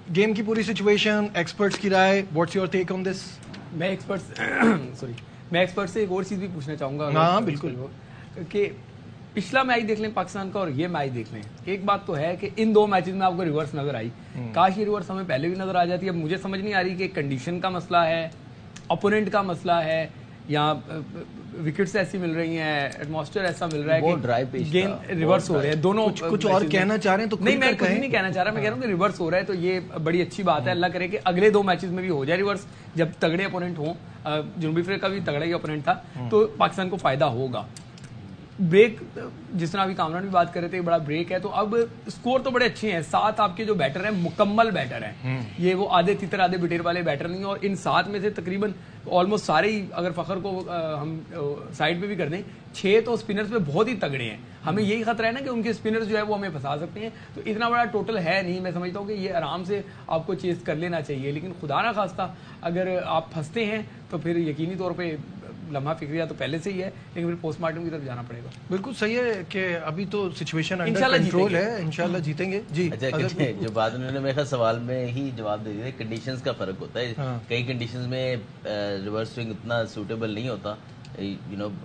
Game की पूरी situation, experts की राय, what's your take on this? मैं एक्सपर्ट से एक और चीज़ भी पूछना चाहूँगा। हाँ बिल्कुल, कि पिछला मैच देख लें पाकिस्तान का और ये मैच देख लें, एक बात तो है कि इन 2 मैचेस में आपको रिवर्स नजर आई। काश ये रिवर्स हमें पहले भी नजर आ जाती। अब मुझे समझ नहीं आ रही कि कंडीशन का मसला है, ओपोनेंट का मसला है, या विकेट्स ऐसी मिल रही हैं, एटमॉस्फेयर ऐसा मिल रहा है कि गेंद रिवर्स हो रहे हैं दोनों। कुछ और कहना चाह रहे हैं तो नहीं, मैं कुछ नहीं कहना चाह रहा, मैं कह रहा हूँ कि रिवर्स हो रहा है तो ये बड़ी अच्छी बात है। अल्लाह करे कि अगले 2 मैचेस में भी हो जाए रिवर्स, जब तगड़े अपोनेंट हों। जनूबी अफ्रीका भी तगड़ा ही अपोनेंट था, तो पाकिस्तान को फायदा होगा। ब्रेक, जिस तरह अभी कामरान भी बात कर रहे थे, बड़ा ब्रेक है, तो अब स्कोर तो बड़े अच्छे हैं। 7 आपके जो बैटर हैं मुकम्मल बैटर हैं, ये वो आधे तितर आधे बिटेर वाले बैटर नहीं है। और इन 7 में से तकरीबन ऑलमोस्ट सारे ही, अगर फखर को हम साइड पे भी कर दें, 6 तो स्पिनर्स पे बहुत ही तगड़े हैं। हमें यही खतरा है ना कि उनके स्पिनर्स जो है वो हमें फंसा सकते हैं। तो इतना बड़ा टोटल है नहीं, मैं समझता हूँ कि ये आराम से आपको चेस कर लेना चाहिए। लेकिन खुदा ना खास्ता अगर आप फंसते हैं तो फिर यकीनी तौर पर लम्हा फिक्रिया तो पहले से ही है, लेकिन फिर पोस्टमार्टम की तरफ जाना पड़ेगा। बिल्कुल सही है कि अभी तो सिचुएशन अंडर कंट्रोल है, इंशाल्लाह जीतेंगे जी। अच्छा, जो बात उन्होंने मेरे सवाल में ही जवाब दे दिया, कंडीशंस का फर्क होता है। कई कंडीशंस में रिवर्स स्विंग उतना सूटेबल नहीं होता।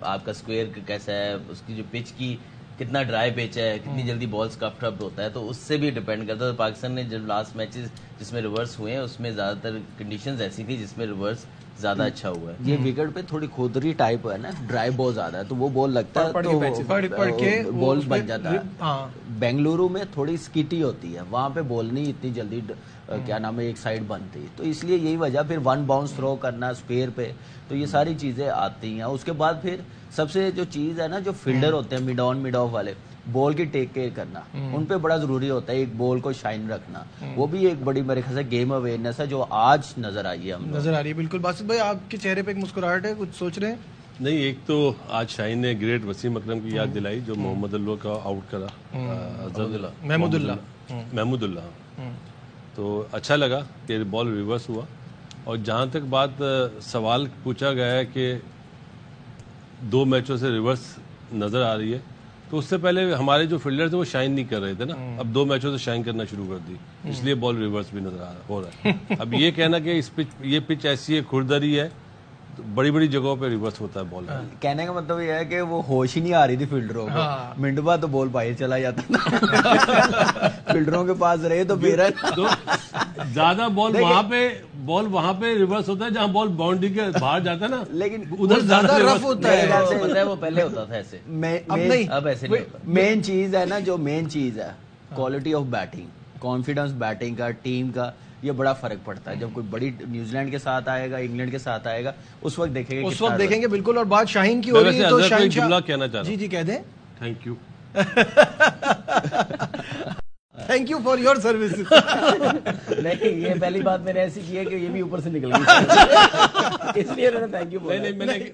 आपका स्क्वायर कैसा है, उसकी जो पिच की कितना ड्राई पिच है, कितनी जल्दी बॉल स्कफ्ड अप होता है, तो उससे भी डिपेंड करता है। तो पाकिस्तान ने जब लास्ट मैचेस जिसमें रिवर्स हुए हैं उसमें ज्यादातर कंडीशंस ऐसी थी जिसमें रिवर्स ज्यादा अच्छा हुआ है। ये विकेट पे थोड़ी खुदरी टाइप है ना, ड्राई बॉल ज्यादा है, तो वो बॉल लगता है तो बॉल बन जाता है। बेंगलुरु में थोड़ी स्किटी होती है, वहाँ पे बॉल नहीं इतनी जल्दी क्या नाम है एक साइड बनती, तो इसलिए यही वजह। फिर 1 बाउंस थ्रो करना स्क्वायर पे, तो ये सारी चीजें आती हैं। उसके बाद फिर सबसे जो चीज है ना, जो फील्डर होते हैं मिड ऑन मिड ऑफ वाले, बॉल की टेक केयर करना उन पे बड़ा जरूरी होता है। एक बॉल को शाइन रखना, वो भी एक बड़ी मेरे ख्याल से गेम अवेयरनेस है जो आज नजर आई है, हम नजर आ रही है। बिल्कुल बासित भाई, आपके चेहरे पे एक मुस्कुराहट है, कुछ सोच रहे हैं? नहीं, एक तो आज शाहीन ने ग्रेट वसीम अकरम की याद दिलाई जो मोहम्मद अल्लाह का आउट करा, महमूदुल्लाह। तो अच्छा लगा कि बॉल रिवर्स हुआ। और जहाँ तक बात सवाल पूछा गया है कि 2 मैचों से रिवर्स नजर आ रही है, तो उससे पहले हमारे जो फील्डर थे वो शाइन नहीं कर रहे थे ना, अब 2 मैचों से शाइन करना शुरू कर दी, इसलिए बॉल रिवर्स भी नजर हो रहा है। अब ये कहना कि ये पिच ऐसी है, खुरदरी है, तो बड़ी बड़ी जगहों पे रिवर्स होता है बॉल। कहने का मतलब ये है कि वो होश ही नहीं आ रही थी फील्डरों को। मिनट बाद तो बॉल बाहर चला जाता था फील्डरों के पास रहे तो फिर ज्यादा बॉल वहां पे रिवर्स होता है जहां बॉल बाउंड्री के बाहर जाता है ना, लेकिन उधर ज्यादा रफ होता है। पता है वो पहले होता था ऐसे, अब ऐसे नहीं होता। मेन चीज है ना, जो मेन चीज है quality of batting, confidence batting का, टीम का, ये बड़ा फर्क पड़ता है। जब कोई बड़ी न्यूजीलैंड के साथ आएगा, इंग्लैंड के साथ आएगा, उस वक्त देखेंगे बिल्कुल। और बात शाहीन की हो रही है तो शाहीन जुमला कहना चाह रहा हूं। जी कह दें। Thank you thank you for your service. नहीं, ये पहली बात मैंने ऐसी की है कि ये भी ऊपर से निकल गई इसलिए मैंने थैंक यू बोला। नहीं,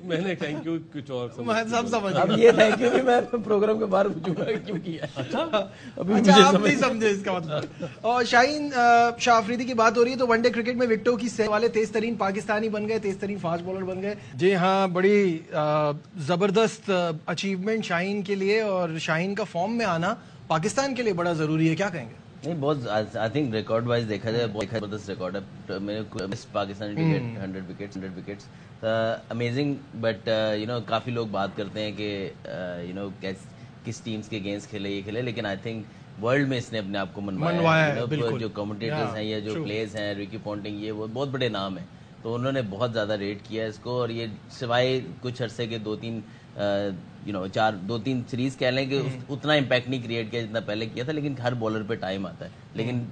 मैंने थैंक यू कुछ और सब समझ। अब ये थैंक यू भी मैं प्रोग्राम के बाहर पूछूंगा क्यों किया। अच्छा, आप नहीं समझे इसका मतलब। और शाहीन, शाह अफरीदी की बात हो रही है तो वनडे क्रिकेट में विकेटों की सह वाले तेज तरीन पाकिस्तानी बन गए, तेज तरीन फास्ट बॉलर बन गए। जी हाँ, बड़ी जबरदस्त अचीवमेंट शाहीन के लिए, और शाहीन का फॉर्म में आना पाकिस्तान के लिए बड़ा जरूरी है, क्या कहेंगे? नहीं, बहुत आई थिंक रिकॉर्ड वाइज देखा जाए बहुत जबरदस्त रिकॉर्ड है। मेरे Pakistan to get 100 wickets amazing. But काफी लोग बात करते हैं कि किस टीम्स के अगेंस्ट खेले, ये खेले, लेकिन आई थिंक वर्ल्ड में इसने अपने आप को मनवाया है। जो कमेंटेटर्स हैं या जो प्लेयर्स हैं, रिकी पॉन्टिंग, ये वो बहुत बड़े नाम है, तो उन्होंने बहुत ज्यादा रेट किया है इसको। और ये सिवाय कुछ अरसे के 2-3 सीरीज कह लें कि उतना इम्पैक्ट नहीं क्रिएट किया जितना पहले किया था, लेकिन हर बॉलर पे टाइम आता है। लेकिन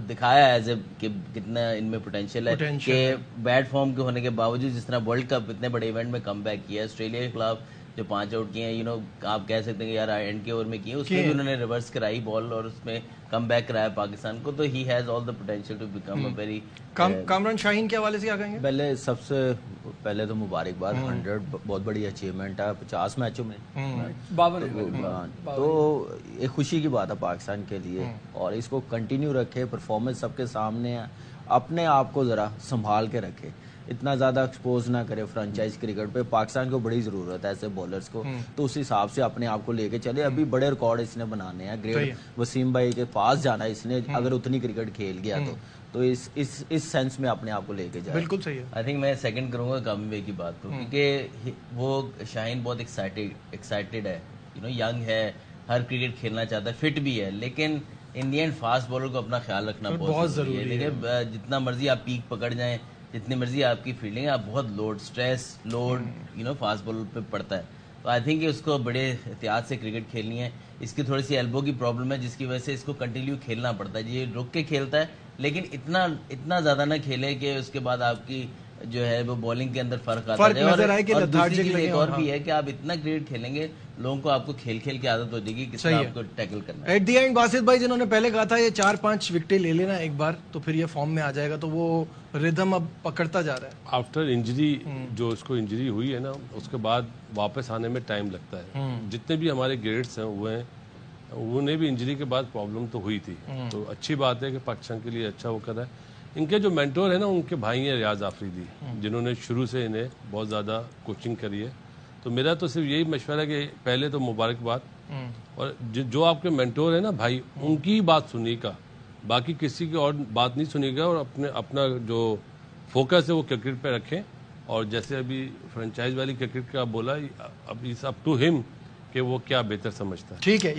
दिखाया एज ए कि कितना इनमें पोटेंशियल है कि बैड फॉर्म के होने के बावजूद जिस तरह वर्ल्ड कप इतने बड़े इवेंट में कम बैक किया है, ऑस्ट्रेलिया के खिलाफ जो 5 आउट किए हैं, आप कह सकते हैं कि यार एंड के ओवर में किए, उसमें भी उन्होंने रिवर्स कराई बॉल और उसमें कम बैक कराया पाकिस्तान को। तो he has all the potential to become a very. Kamran, Shaheen के हवाले से क्या कहेंगे? पहले सबसे पहले तो मुबारकबाद, 100 बहुत बड़ी अचीवमेंट है 50 मैचों में 52। तो एक खुशी की बात है पाकिस्तान के लिए, और इसको कंटिन्यू रखे। परफॉर्मेंस सबके सामने है, अपने आप को जरा संभाल के रखे, इतना ज्यादा एक्सपोज ना करे फ्रेंचाइज क्रिकेट पे। पाकिस्तान को बड़ी जरूरत है ऐसे बॉलर्स को, तो उस हिसाब से अपने आप को लेके चले। अभी बड़े रिकॉर्ड इसने बनाने हैं, ग्रेट वसीम भाई के पास जाना है इसने, अगर उतनी क्रिकेट खेल गया تو اس سینس میں اپنے آپ کو لے کے جائے. بالکل صحیح ہے. آئی تھنک میں سیکنڈ کروں گا کامی بھائی کی بات کو, کیونکہ وہ شاہین بہت ایکسائٹیڈ ہے, ینگ ہے, ہر کرکٹ کھیلنا چاہتا ہے, فٹ بھی ہے, لیکن ان دی اینڈ فاسٹ بالر کو اپنا خیال رکھنا بہت ضروری ہے. دیکھیں جتنا مرضی آپ پیک پکڑ جائیں, جتنی مرضی آپ کی فیلڈنگ ہے, آپ بہت اسٹریس فاسٹ بالر پہ پڑتا ہے. تو آئی تھنک اس کو بڑے احتیاط سے کرکٹ کھیلنی ہے. اس کی تھوڑی سی ایلبو کی پرابلم ہے, جس کی وجہ سے اس کو کنٹینیو کھیلنا پڑتا ہے. یہ رک کے کھیلتا ہے, لیکن اتنا زیادہ نہ کھیلے کہ اس کے بعد آپ کی جو ہے وہ بالنگ کے اندر فرق آتا ہے. اور دوسری چیز ایک اور بھی ہے کہ آپ اتنا کرکٹ کھیلیں گے, لوگوں کو آپ کو کھیل کے عادت ہو جائے گی کس طرح آپ کو ٹیکل کرنا ہے. ایٹ دی اینڈ باسط بھائی جنہوں نے پہلے کہا تھا یہ 4-5 وکٹیں لے لینا ایک بار تو پھر یہ فارم میں آ جائے گا, تو وہ ردم اب پکڑتا جا رہا ہے. آفٹر انجری, جو اس کو انجری ہوئی ہے نا, اس کے بعد واپس آنے میں ٹائم لگتا ہے. جتنے بھی ہمارے گریڈس ہیں انہیں بھی انجری کے بعد پرابلم تو ہوئی تھی. تو اچھی بات ہے کہ پاکستان کے لیے اچھا وہ کر رہا ہے. ان کے جو مینٹور ہیں نا, ان کے بھائی ہیں ریاض آفریدی, جنہوں نے شروع سے انہیں بہت زیادہ کوچنگ کری ہے. تو میرا تو صرف یہی مشورہ ہے کہ پہلے تو مبارکباد, اور جو آپ کے مینٹور ہیں نا بھائی, ان کی بات سنیے گا, باقی کسی کی اور بات نہیں سنیے گا, اور اپنا جو فوکس ہے وہ کرکٹ پہ رکھیں. اور جیسے ابھی فرنچائز والی کرکٹ کا بولا, اب اٹس اپ ٹو ہم کہ وہ کیا بہتر سمجھتا ہے. ٹھیک ہے.